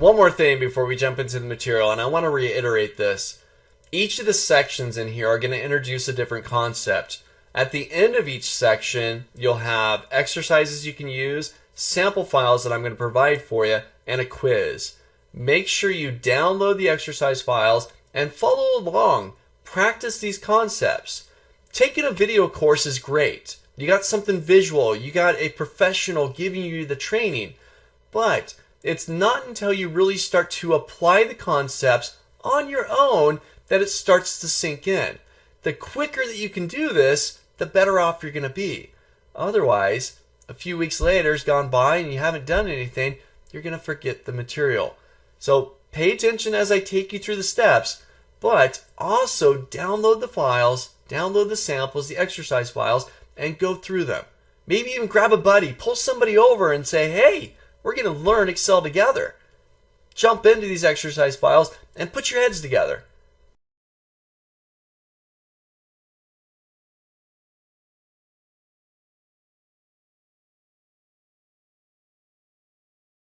One more thing before we jump into the material, and I want to reiterate this. Each of the sections in here are going to introduce a different concept. At the end of each section, you'll have exercises you can use, sample files that I'm going to provide for you, and a quiz. Make sure you download the exercise files and follow along. Practice these concepts. Taking a video course is great. You got something visual. You got a professional giving you the training. But it's not until you really start to apply the concepts on your own that it starts to sink in. The quicker that you can do this, the better off you're going to be. Otherwise, a few weeks later has gone by and you haven't done anything, you're going to forget the material. So pay attention as I take you through the steps, but also download the files, download the samples, the exercise files, and go through them. Maybe even grab a buddy, pull somebody over and say, hey, we're going to learn Excel together. Jump into these exercise files and put your heads together.